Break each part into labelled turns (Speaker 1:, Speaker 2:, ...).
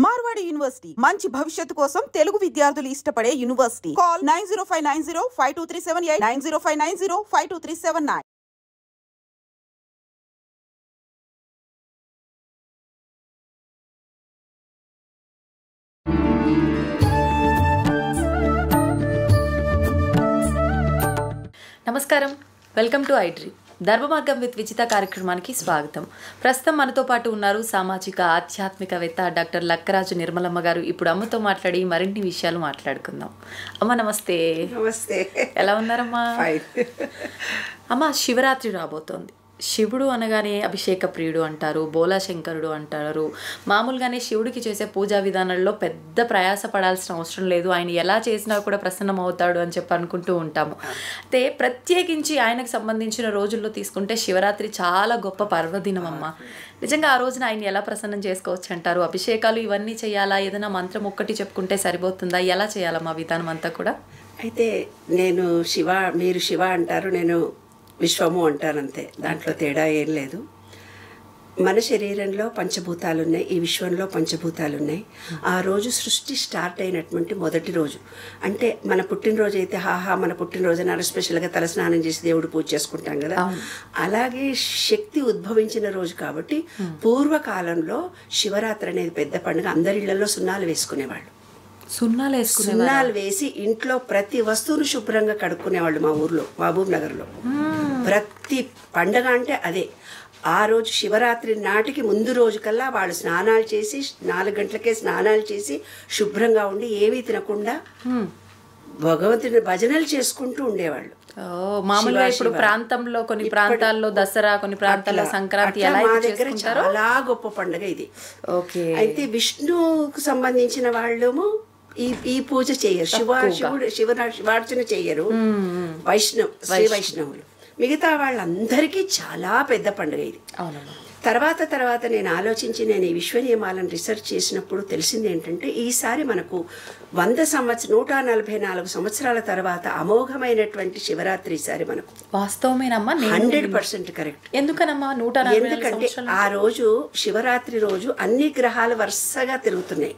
Speaker 1: Marwadi university మంచి భవిష్యత్తు కోసం తెలుగు విద్యార్థులు ఇష్టపడే యూనివర్సిటీ. కాల్ 9059052378 9059052379.
Speaker 2: నమస్కారం, welcome to iDream. Dharmamargam with Vijitha కార్యక్రమానికి స్వాగతం. ప్రస్తుతం మనతో పాటు ఉన్నారు సామాజిక ఆధ్యాత్మికవేత్త డాక్టర్ లక్కరాజు నిర్మలమ్మ గారు. ఇప్పుడు అమ్మతో మాట్లాడి మరిన్ని విషయాలు మాట్లాడుకుందాం. అమ్మ నమస్తే.
Speaker 3: నమస్తే.
Speaker 2: ఎలా ఉన్నారమ్మా? అమ్మ, శివరాత్రి రాబోతోంది. శివుడు అనగానే అభిషేక ప్రియుడు అంటారు, బోలా శంకరుడు అంటారు. మామూలుగానే శివుడికి చేసే పూజా విధానంలో పెద్ద ప్రయాస పడాల్సిన అవసరం లేదు, ఆయన ఎలా చేసినా కూడా ప్రసన్నం అవుతాడు అని చెప్పి అనుకుంటూ ఉంటాము. అయితే ప్రత్యేకించి ఆయనకు సంబంధించిన రోజుల్లో తీసుకుంటే శివరాత్రి చాలా గొప్ప పర్వదినం అమ్మ. నిజంగా ఆ రోజున ఆయన ఎలా ప్రసన్నం చేసుకోవచ్చు అంటారు? అభిషేకాలు ఇవన్నీ చేయాలా? ఏదైనా మంత్రం ఒక్కటి చెప్పుకుంటే సరిపోతుందా? ఎలా చేయాలమ్మా విధానం అంతా కూడా?
Speaker 3: అయితే మీరు శివ అంటారు, నేను విశ్వము అంటానంతే. దాంట్లో తేడా ఏం లేదు. మన శరీరంలో పంచభూతాలు ఉన్నాయి, ఈ విశ్వంలో పంచభూతాలు ఉన్నాయి. ఆ రోజు సృష్టి స్టార్ట్ అయినటువంటి మొదటి రోజు. అంటే మన పుట్టినరోజు అయితే మన పుట్టినరోజు అని స్పెషల్గా తలస్నానం చేసి దేవుడు పూజ చేసుకుంటాం కదా, అలాగే శక్తి ఉద్భవించిన రోజు కాబట్టి పూర్వకాలంలో శివరాత్రి అనేది పెద్ద పండుగ. అందరి ఇళ్లలో సున్నాలు వేసుకునేవాళ్ళు. సున్నాలు వేసి ఇంట్లో ప్రతి వస్తువును శుభ్రంగా కడుక్కునేవాళ్ళు. మా ఊర్లో, మహబూబ్ నగర్లో ప్రతి పండగ అంటే అదే. ఆ రోజు శివరాత్రి నాటికి ముందు రోజు కల్లా వాళ్ళు స్నానాలు చేసి 4 గంటలకే స్నానాలు చేసి శుభ్రంగా ఉండి ఏమీ తినకుండా భగవంతుని భజనలు చేసుకుంటూ ఉండేవాళ్ళు.
Speaker 2: మామూలుగా ఇప్పుడు ప్రాంతంలో కొన్ని ప్రాంతాల్లో దసరా, కొన్ని ప్రాంతాల్లో సంక్రాంతి, మా దగ్గర
Speaker 3: చాలా గొప్ప పండుగ ఇది. అయితే విష్ణుకు సంబంధించిన వాళ్ళేమో ఈ పూజ చెయ్యరు, శివార్చన చెయ్యరు. శ్రీ వైష్ణవులు మిగతా వాళ్ళందరికీ చాలా పెద్ద పండుగ ఇది. తర్వాత నేను ఆలోచించి నేను ఈ విశ్వ నియమాలను రీసెర్చ్ చేసినప్పుడు తెలిసింది ఏంటంటే, ఈసారి మనకు 144 సంవత్సరాల తర్వాత అమోఘమైనటువంటి శివరాత్రి ఈసారి మనకు.
Speaker 2: వాస్తవమేనమ్మా?
Speaker 3: 100% కరెక్ట్.
Speaker 2: ఎందుకనమ్మా?
Speaker 3: ఎందుకంటే ఆ రోజు శివరాత్రి రోజు అన్ని గ్రహాలు వరుసగా తిరుగుతున్నాయి.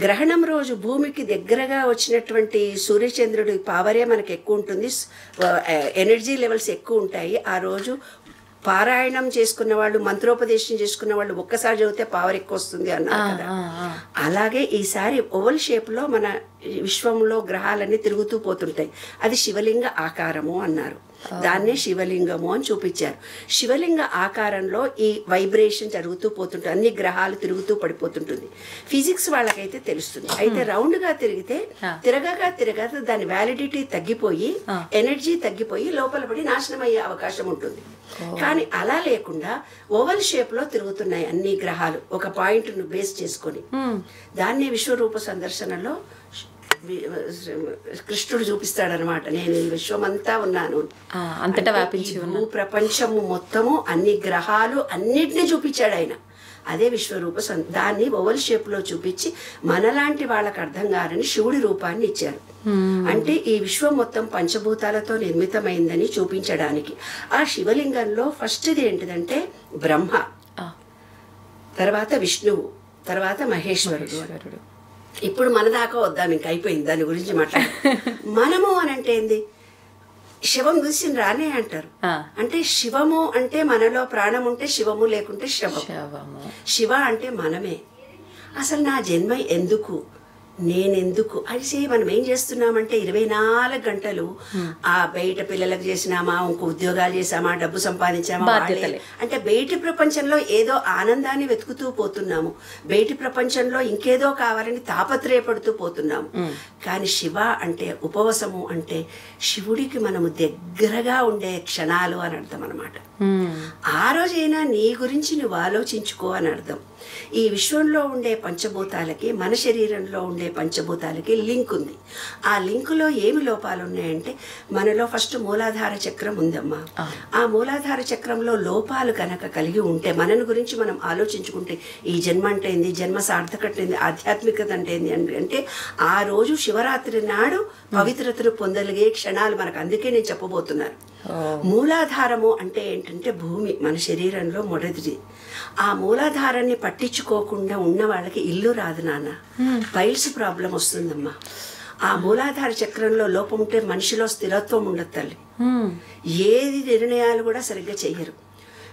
Speaker 3: గ్రహణం రోజు భూమికి దగ్గరగా వచ్చినటువంటి సూర్యచంద్రుడి పవరే మనకు ఎక్కువ ఉంటుంది, ఎనర్జీ లెవెల్స్ ఎక్కువ ఉంటాయి. ఆ రోజు పారాయణం చేసుకున్న వాళ్ళు, మంత్రోపదేశం చేసుకున్న వాళ్ళు ఒక్కసారి చదివితే పవర్ ఎక్కువ వస్తుంది అన్నారు కదా. అలాగే ఈసారి ఓవల్ షేప్లో మన విశ్వంలో గ్రహాలన్నీ తిరుగుతూ పోతుంటాయి. అది శివలింగ ఆకారము అన్నారు. దాన్నే శివలింగము అని చూపించారు. శివలింగ ఆకారంలో ఈ వైబ్రేషన్ జరుగుతూ పోతుంటుంది, అన్ని గ్రహాలు తిరుగుతూ పడిపోతుంటుంది. ఫిజిక్స్ వాళ్ళకైతే తెలుస్తుంది. అయితే రౌండ్గా తిరగగా దాని వ్యాలిడిటీ తగ్గిపోయి, ఎనర్జీ తగ్గిపోయి లోపల పడి నాశనం అయ్యే అవకాశం ఉంటుంది. కానీ అలా లేకుండా ఓవల్ షేప్ లో తిరుగుతున్నాయి అన్ని గ్రహాలు ఒక పాయింట్ ను బేస్ చేసుకొని. దాన్ని విశ్వరూప సందర్శనలో కృష్ణుడు చూపిస్తాడనమాట. నేను ఈ విశ్వమంతా ఉన్నాను,
Speaker 2: అంతటా వ్యాపించి
Speaker 3: భూ ప్రపంచము మొత్తము అన్ని గ్రహాలు అన్నిటినీ చూపించాడు ఆయన. అదే విశ్వరూప దాన్ని ఓవల్ షేప్ లో చూపించి మనలాంటి వాళ్ళకి అర్థం కాదని శివుడి రూపాన్ని ఇచ్చారు. అంటే ఈ విశ్వం మొత్తం పంచభూతాలతో నిర్మితమైందని చూపించడానికి. ఆ శివలింగంలో ఫస్ట్ది ఏంటిదంటే బ్రహ్మ, తర్వాత విష్ణువు, తర్వాత మహేశ్వరుడు. ఇప్పుడు మన దాకా వద్దాం, ఇంక అయిపోయింది దాని గురించి మాట్లాడు. మనము అని అంటే ఏంది? శివం చూసి రానే అంటారు. అంటే శివము అంటే మనలో ప్రాణం ఉంటే శివము, లేకుంటే శవము. శివ అంటే మనమే. అసలు నా జన్మ ఎందుకు, నేనెందుకు అనేసి మనం ఏం చేస్తున్నామంటే 24 గంటలు ఆ బయట పిల్లలకు చేసినామా, ఇంకో ఉద్యోగాలు చేసామా, డబ్బు సంపాదించామా, అంటే బయటి ప్రపంచంలో ఏదో ఆనందాన్ని వెతుకుతూ పోతున్నాము. బయటి ప్రపంచంలో ఇంకేదో కావాలని తాపత్రయపడుతూ పోతున్నాము. కానీ శివ అంటే ఉపవసము అంటే శివుడికి మనము దగ్గరగా ఉండే క్షణాలు అని అర్థం అనమాట. ఆ రోజైనా నీ గురించి నువ్వు ఆలోచించుకో అని అర్థం. ఈ విశ్వంలో ఉండే పంచభూతాలకి, మన శరీరంలో ఉండే పంచభూతాలకి లింక్ ఉంది. ఆ లింకులో ఏమి లోపాలు ఉన్నాయంటే, మనలో ఫస్ట్ మూలాధార చక్రం ఉందమ్మా. ఆ మూలాధార చక్రంలో లోపాలు కనుక కలిగి ఉంటే, మనని గురించి మనం ఆలోచించుకుంటే, ఈ జన్మ అంటే ఏంది, జన్మ సార్థకత ఏంది, ఆధ్యాత్మికత అంటే ఏంది అంటే ఆ రోజు శివరాత్రి నాడు పవిత్రతను పొందలిగే క్షణాలు మనకు. అందుకే నేను చెప్పబోతున్నాను. మూలాధారము అంటే ఏంటంటే భూమి, మన శరీరంలో మొదటిది. ఆ మూలాధారాన్ని పట్టించుకోకుండా ఉన్న వాళ్ళకి ఇల్లు రాదు నాన్న, పైల్స్ ప్రాబ్లం వస్తుందమ్మా. ఆ మూలాధార చక్రంలో లోపం ఉంటే మనిషిలో స్థిరత్వం ఉండదు తల్లి. ఏది నిర్ణయాలు కూడా సరిగ్గా చెయ్యరు.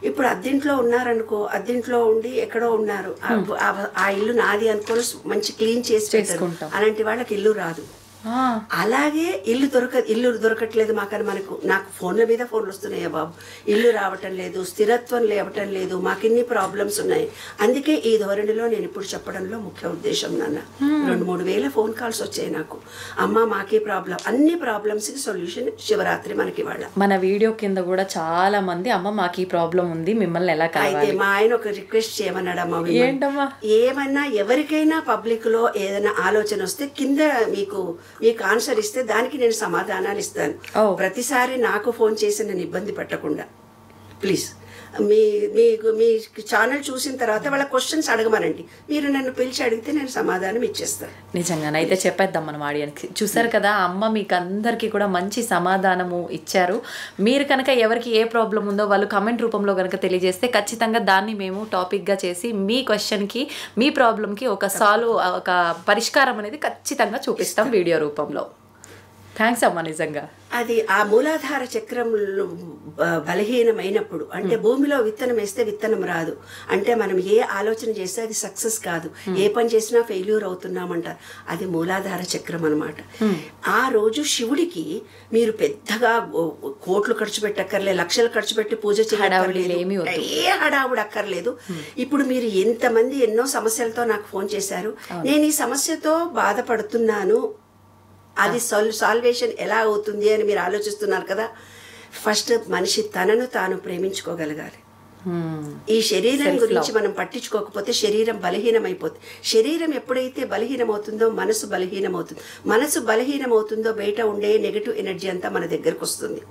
Speaker 3: ఇప్పుడు అద్దెంట్లో ఉన్నారనుకో, అద్దెంట్లో ఉండి ఎక్కడో ఉన్నారు, ఆ ఇల్లు నాది అనుకొని మంచి క్లీన్ చేసి పెట్టారు, అలాంటి వాళ్ళకి ఇల్లు రాదు. అలాగే ఇల్లు దొరకట్లేదు మాకని నాకు ఫోన్ల మీద ఫోన్లు వస్తున్నాయా బాబు, ఇల్లు రావటం లేదు, స్థిరత్వం లేవటం లేదు, మాకిన్ని ప్రాబ్లమ్స్ ఉన్నాయి. అందుకే ఈ ధోరణిలో నేను ఇప్పుడు చెప్పడంలో ముఖ్య ఉద్దేశం నాన్న. 2-3 వేల ఫోన్ కాల్స్ వచ్చాయి నాకు, అమ్మ మాకే ప్రాబ్లం, అన్ని ప్రాబ్లమ్స్ కి సొల్యూషన్ శివరాత్రి మనకి వాళ్ళ.
Speaker 2: మన వీడియో కింద కూడా చాలా మంది అమ్మ మాకు ఈ ప్రాబ్లం ఉంది, మిమ్మల్ని ఎలా కావాలి.
Speaker 3: అయితే మా ఆయన ఒక రిక్వెస్ట్ చేయమన్నాడమ్మా,
Speaker 2: ఏంటమ్మా,
Speaker 3: ఏమన్నా ఎవరికైనా పబ్లిక్ లో ఏదైనా ఆలోచన వస్తే కింద మీకు ఆన్సర్ ఇస్తే దానికి నేను సమాధానాలు ఇస్తాను. ప్రతిసారి నాకు ఫోన్ చేసి నన్ను ఇబ్బంది పెట్టకుండా ప్లీజ్. మీ ఛానల్ చూసిన తర్వాత వాళ్ళ క్వశ్చన్స్ అడగమనండి, మీరు నన్ను పిలిచి అడిగితే నేను సమాధానం ఇచ్చేస్తాను.
Speaker 2: నిజంగానే అయితే చెప్పేద్దాం మనం ఆడియన్స్కి. చూసారు కదా, అమ్మ మీకు అందరికీ కూడా మంచి సమాధానము ఇచ్చారు. మీరు కనుక ఎవరికి ఏ ప్రాబ్లం ఉందో వాళ్ళు కమెంట్ రూపంలో కనుక తెలియజేస్తే ఖచ్చితంగా దాన్ని మేము టాపిక్గా చేసి మీ క్వశ్చన్కి, మీ ప్రాబ్లంకి ఒక పరిష్కారం అనేది ఖచ్చితంగా చూపిస్తాం వీడియో రూపంలో. థ్యాంక్స్ అమ్మ. నిజంగా
Speaker 3: అది ఆ మూలాధార చక్రం బలహీనమైనప్పుడు, అంటే భూమిలో విత్తనం వేస్తే విత్తనం రాదు, అంటే మనం ఏ ఆలోచన చేస్తే అది సక్సెస్ కాదు, ఏ పని చేసినా ఫెయిల్యూర్ అవుతున్నామంటారు. అది మూలాధార చక్రం అనమాట. ఆ రోజు శివుడికి మీరు పెద్దగా కోట్లు ఖర్చు పెట్టక్కర్లేదు, లక్షలు ఖర్చు పెట్టి పూజ చేయక్కర్లేదు, ఏ హడావుడు అక్కర్లేదు. ఇప్పుడు మీరు ఎంతమంది ఎన్నో సమస్యలతో నాకు ఫోన్ చేశారు, నేను ఈ సమస్యతో బాధపడుతున్నాను, అది సాల్వేషన్ ఎలా అవుతుంది అని మీరు ఆలోచిస్తున్నారు కదా. ఫస్ట్ మనిషి తనను తాను ప్రేమించుకోగలగాలి. ఈ శరీరం గురించి మనం పట్టించుకోకపోతే శరీరం బలహీనమైపోతుంది. శరీరం ఎప్పుడైతే బలహీనమవుతుందో మనసు బలహీనమవుతుంది. మనసు బలహీనమవుతుందో బయట ఉండే నెగటివ్ ఎనర్జీ అంతా మన దగ్గరకు వస్తుంది.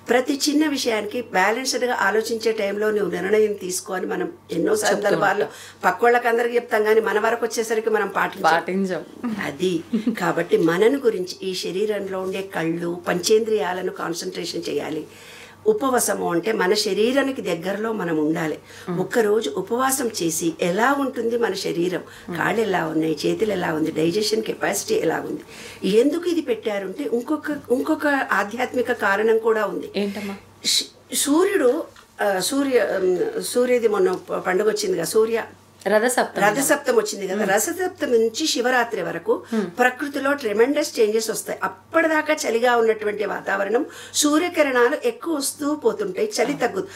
Speaker 3: ప్రతి చిన్న విషయానికి బ్యాలెన్స్డ్గా ఆలోచించే టైంలో నువ్వు నిర్ణయం తీసుకో అని మనం ఎన్నో సందర్భాల్లో పక్క వాళ్ళకి అందరికి చెప్తాం, కానీ మన వరకు వచ్చేసరికి మనం పాటించాం. అది కాబట్టి మనను గురించి ఈ శరీరంలో ఉండే కళ్ళు, పంచేంద్రియాలను కాన్సన్ట్రేషన్ చేయాలి. ఉపవాసము అంటే మన శరీరానికి దగ్గరలో మనం ఉండాలి. ఒక్కరోజు ఉపవాసం చేసి ఎలా ఉంటుంది మన శరీరం, కాళ్ళు ఎలా ఉన్నాయి, చేతులు ఎలా ఉంది, డైజెషన్ కెపాసిటీ ఎలా ఉంది. ఎందుకు ఇది పెట్టారంటే ఇంకొక ఆధ్యాత్మిక కారణం కూడా ఉంది.
Speaker 2: ఏంటమ్మా?
Speaker 3: సూర్యది మొన్న పండుగ వచ్చింది కదా, రథసప్తం వచ్చింది కదా. రథసప్తం నుంచి శివరాత్రి వరకు ప్రకృతిలో ట్రెమెండస్ చేంజెస్ వస్తాయి. అప్పటిదాకా చలిగా ఉన్నటువంటి వాతావరణం సూర్యకిరణాలు ఎక్కువ వస్తూ పోతుంటాయి, చలి తగ్గుతుంది.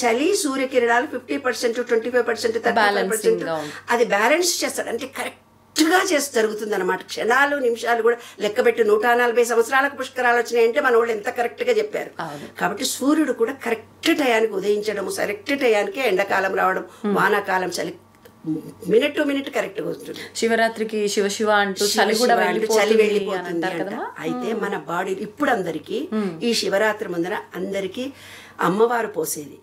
Speaker 3: చలి సూర్యకిరణాలు 50%, 25%, 30% అది బ్యాలెన్స్ చేస్తాడు. అంటే కరెక్ట్గా జరుగుతుంది అనమాట. క్షణాలు నిమిషాలు కూడా లెక్కబెట్టి 140 సంవత్సరాలకు పుష్కరాలు వచ్చినాయంటే మన వాళ్ళు ఎంత కరెక్ట్గా చెప్పారు. కాబట్టి సూర్యుడు కూడా కరెక్ట్ టయానికి ఉదయించడము, కరెక్ట్ టయానికి ఎండాకాలం రావడం, వానాకాలం చలి మినిట్ టు మినిట్ కరెక్ట్గా వస్తుంది.
Speaker 2: శివరాత్రికి శివ అంటూ చలి వెళ్ళిపోతుంది.
Speaker 3: అయితే మన బాడీ ఇప్పుడు అందరికీ ఈ శివరాత్రి ముందర అందరికీ అమ్మవారు పోసేది,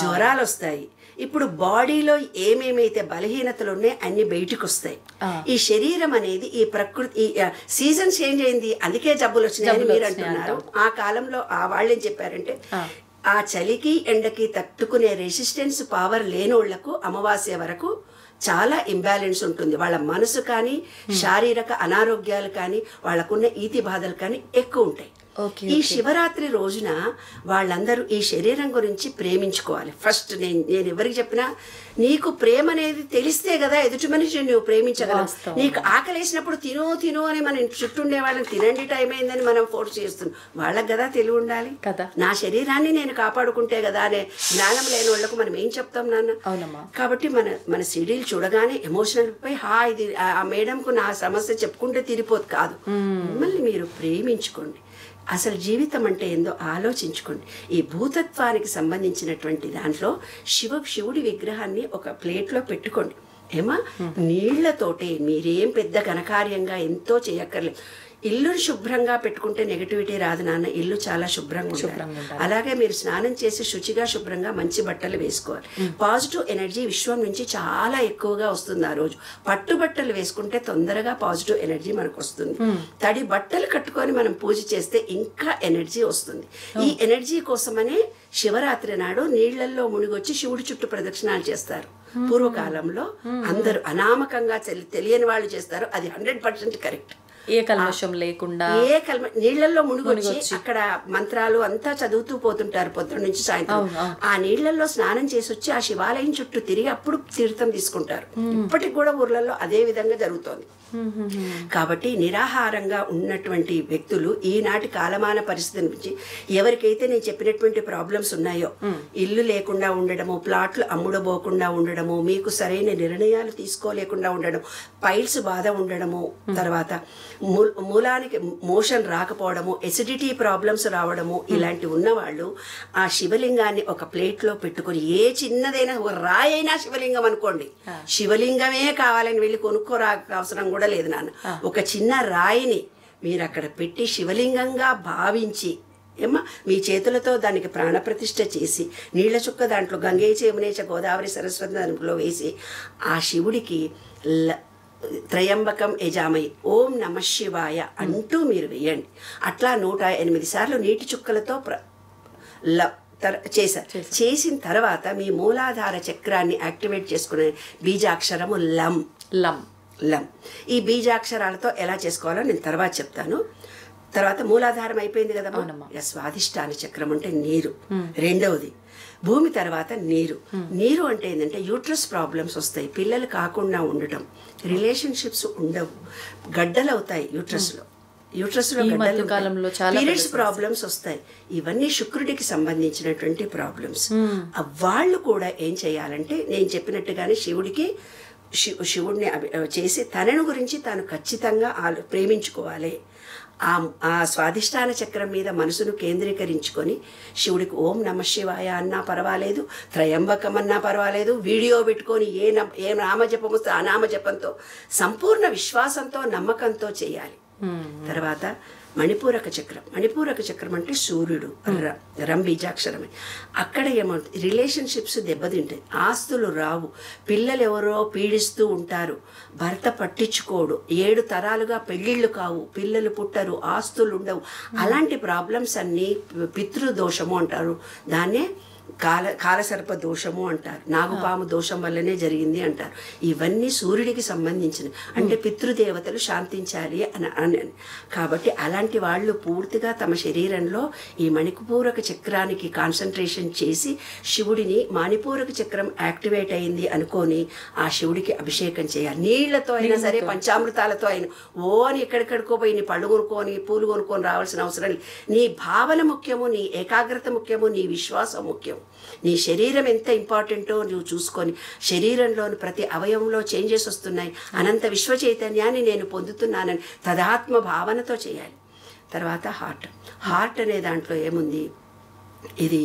Speaker 3: జ్వరాలు వస్తాయి. ఇప్పుడు బాడీలో ఏమేమైతే బలహీనతలు ఉన్నాయో అన్ని బయటికి వస్తాయి. ఈ శరీరం అనేది ఈ ప్రకృతి, ఈ సీజన్ చేంజ్ అయింది, అందుకే జబ్బులు వచ్చినాయని మీరు అంటున్నారు. ఆ కాలంలో వాళ్ళు ఏం చెప్పారంటే, ఆ చలికి ఎండకి తట్టుకునే రెసిస్టెన్స్ పవర్ లేనోళ్లకు అమావాస్య వరకు చాలా ఇంబ్యాలెన్స్ ఉంటుంది. వాళ్ళ మనసు కానీ, శారీరక అనారోగ్యాలు కానీ, వాళ్ళకున్న ఈతి బాధలు కానీ ఎక్కువ ఉంటాయి. ఈ శివరాత్రి రోజున వాళ్ళందరూ ఈ శరీరం గురించి ప్రేమించుకోవాలి. ఫస్ట్ నేను ఎవరికి చెప్పినా, నీకు ప్రేమ అనేది తెలిస్తే కదా ఎదుటి మనిషిని నువ్వు ప్రేమించగలవు. నీకు ఆకలేసినప్పుడు తిను అని మనం చుట్టూ ఉండే వాళ్ళని తినండి టైం అయిందని మనం ఫోర్స్ చేస్తున్నాం. వాళ్ళకి కదా తెలివి ఉండాలి కదా. నా శరీరాన్ని నేను కాపాడుకుంటే కదా అనే జ్ఞానం లేని వాళ్ళకు మనం ఏం చెప్తాం నాన్న. కాబట్టి మన సీడీలు చూడగానే ఎమోషనల్ పోయి ఇది ఆ మేడంకు నా సమస్య చెప్పుకుంటే తీరిపోదు కాదు. మిమ్మల్ని మీరు ప్రేమించుకోండి. అసలు జీవితం అంటే ఏందో ఆలోచించుకోండి. ఈ భూతత్వానికి సంబంధించినటువంటి దాంట్లో శివుడి విగ్రహాన్ని ఒక ప్లేట్లో పెట్టుకోండి. ఏమా నీళ్లతోటే, మీరేం పెద్ద ఘనకార్యంగా ఎంతో చేయక్కర్లేదు. ఇల్లు శుభ్రంగా పెట్టుకుంటే నెగటివిటీ రాదు నాన్న. ఇల్లు చాలా శుభ్రంగా ఉండాలి. అలాగే మీరు స్నానం చేసి శుచిగా శుభ్రంగా మంచి బట్టలు వేసుకోవాలి. పాజిటివ్ ఎనర్జీ విశ్వం నుంచి చాలా ఎక్కువగా వస్తుంది ఆ రోజు. పట్టు బట్టలు వేసుకుంటే తొందరగా పాజిటివ్ ఎనర్జీ మనకు వస్తుంది. తడి బట్టలు కట్టుకొని మనం పూజ చేస్తే ఇంకా ఎనర్జీ వస్తుంది. ఈ ఎనర్జీ కోసమనే శివరాత్రి నాడు నీళ్లలో మునిగొచ్చి శివుడి చుట్టూ ప్రదక్షిణాలు చేస్తారు. పూర్వకాలంలో అందరూ అనామకంగా తెలియని వాళ్ళు చేస్తారు. అది 100% కరెక్ట్.
Speaker 2: ఏ కల్మషం లేకుండా
Speaker 3: నీళ్లలో మునిగొచ్చి అక్కడ మంత్రాలు అంతా చదువుతూ పోతుంటారు పొద్దున్న నుంచి సాయంత్రం. ఆ నీళ్లలో స్నానం చేసి వచ్చి ఆ శివాలయం చుట్టూ తిరిగి అప్పుడు తీర్థం తీసుకుంటారు. ఇప్పటికి కూడా ఊర్లలో అదే విధంగా జరుగుతోంది. కాబట్టి నిరాహారంగా ఉన్నటువంటి వ్యక్తులు ఈనాటి కాలమాన పరిస్థితి నుంచి ఎవరికైతే నేను చెప్పినటువంటి ప్రాబ్లమ్స్ ఉన్నాయో, ఇల్లు లేకుండా ఉండడము, ప్లాట్లు అమ్ముడబోకుండా ఉండడము, మీకు సరైన నిర్ణయాలు తీసుకోలేకుండా ఉండడం, పైల్స్ బాధ ఉండడము, తర్వాత మూలానికి మోషన్ రాకపోవడము, ఎసిడిటీ ప్రాబ్లమ్స్ రావడము, ఇలాంటి ఉన్నవాళ్ళు ఆ శివలింగాన్ని ఒక ప్లేట్లో పెట్టుకొని, ఏ చిన్నదైనా ఒక రాయైనా శివలింగం అనుకోండి, శివలింగమే కావాలని వెళ్ళి కొనుక్కోరా అవసరం కూడా లేదు నాన్న. ఒక చిన్న రాయిని మీరు అక్కడ పెట్టి శివలింగంగా భావించి మీ చేతులతో దానికి ప్రాణప్రతిష్ఠ చేసి నీళ్ల చుక్క దాంట్లో గంగేచ యమునేచ గోదావరి సరస్వతి దాంట్లో వేసి ఆ శివుడికి త్రయంబకం యజామయి ఓం నమ శివాయ అంటూ మీరు వేయండి. అట్లా 108 సార్లు నీటి చుక్కలతో చేశారు. చేసిన తర్వాత మీ మూలాధార చక్రాన్ని యాక్టివేట్ చేసుకునే బీజాక్షరము లం లం లం. ఈ బీజాక్షరాలతో ఎలా చేసుకోవాలో నేను తర్వాత చెప్తాను. తర్వాత మూలాధారం అయిపోయింది కదా. స్వాధిష్టాన చక్రం అంటే నీరు. రెండవది భూమి, తర్వాత నీరు. నీరు అంటే ఏంటంటే యూట్రస్ ప్రాబ్లమ్స్ వస్తాయి, పిల్లలు కాకుండా ఉండటం, రిలేషన్షిప్స్ ఉండవు, గడ్డలు అవుతాయి యూట్రస్లో పీరియడ్స్ ప్రాబ్లమ్స్ వస్తాయి. ఇవన్నీ శుక్రుడికి సంబంధించినటువంటి ప్రాబ్లమ్స్. వాళ్ళు కూడా ఏం చేయాలంటే నేను చెప్పినట్టుగానే శివుడిని చేసి తనను గురించి తాను ఖచ్చితంగా ప్రేమించుకోవాలి. ఆ స్వాధిష్టాన చక్రం మీద మనసును కేంద్రీకరించుకొని శివుడికి ఓం నమ శివాయ అన్నా పర్వాలేదు, త్రయంబకం అన్నా పర్వాలేదు, వీడియో పెట్టుకొని ఏ నామజపం వస్తే ఆ నామజపంతో సంపూర్ణ విశ్వాసంతో నమ్మకంతో చేయాలి. తర్వాత మణిపూరక చక్రం అంటే సూర్యుడు, రం బీజాక్షరమే. అక్కడ ఏమవుతుంది, రిలేషన్షిప్స్ దెబ్బతింటాయి, ఆస్తులు రావు, పిల్లలు ఎవరో పీడిస్తూ ఉంటారు, భర్త పట్టించుకోడు, 7 తరాలుగా పెళ్ళిళ్ళు కావు, పిల్లలు పుట్టరు, ఆస్తులు ఉండవు. అలాంటి ప్రాబ్లమ్స్ అన్నీ పితృదోషము అంటారు. దాన్నే కాలసర్ప దోషము అంటారు. నాగుపాము దోషం వల్లనే జరిగింది అంటారు. ఇవన్నీ సూర్యుడికి సంబంధించిన, అంటే పితృదేవతలు శాంతించాలి అని. కాబట్టి అలాంటి వాళ్ళు పూర్తిగా తమ శరీరంలో ఈ మణిపూరక చక్రానికి కాన్సన్ట్రేషన్ చేసి శివుడిని మణిపూరక చక్రం యాక్టివేట్ అయింది అనుకొని ఆ శివుడికి అభిషేకం చేయాలి. నీళ్లతో అయినా సరే, పంచామృతాలతో అయినా. అని ఎక్కడికడుకో పోయి నీ పళ్ళు కొనుక్కొని పూలు కొనుక్కొని రావాల్సిన అవసరం లేదు. నీ భావన ముఖ్యము, నీ ఏకాగ్రత ముఖ్యము, నీ విశ్వాసం ముఖ్యం. నీ శరీరం ఎంత ఇంపార్టెంటో నువ్వు చూసుకొని, శరీరంలోని ప్రతి అవయవంలో చేంజెస్ వస్తున్నాయి, అనంత విశ్వ చైతన్యాన్ని నేను పొందుతున్నానని తదాత్మ భావనతో చేయాలి. తర్వాత హార్ట్ అనే దాంట్లో ఏముంది, ఇది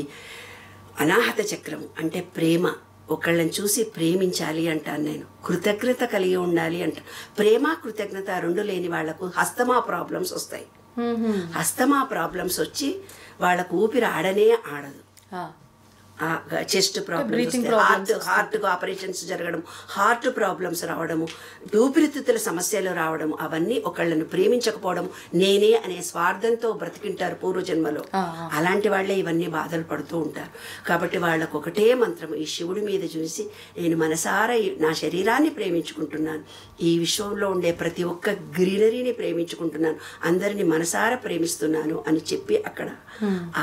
Speaker 3: అనాహత చక్రము అంటే ప్రేమ. ఒకళ్ళని చూసి ప్రేమించాలి అంటాను నేను, కృతజ్ఞత కలిగి ఉండాలి అంట. ప్రేమ కృతజ్ఞత 2 లేని వాళ్లకు హస్తమా ప్రాబ్లమ్స్ వస్తాయి. హస్తమా ప్రాబ్లమ్స్ వచ్చి వాళ్ళకు ఊపిరి ఆడనే ఆడదు. చెస్ట్ ప్రాబ్లమ్స్, హార్ట్కు ఆపరేషన్స్ జరగడం, హార్ట్ ప్రాబ్లమ్స్ రావడము, ఊపిరితిత్తుల సమస్యలు రావడము, అవన్నీ ఒకళ్ళను ప్రేమించకపోవడం, నేనే అనే స్వార్థంతో బ్రతికింటారు పూర్వజన్మలో. అలాంటి వాళ్ళే ఇవన్నీ బాధలు పడుతూ ఉంటారు. కాబట్టి వాళ్ళకు ఒకటే మంత్రం, ఈ శివుడి మీద చూసి నేను మనసారా నా శరీరాన్ని ప్రేమించుకుంటున్నాను, ఈ విశ్వంలో ఉండే ప్రతి ఒక్క గ్రీనరీని ప్రేమించుకుంటున్నాను, అందరినీ మనసారా ప్రేమిస్తున్నాను అని చెప్పి అక్కడ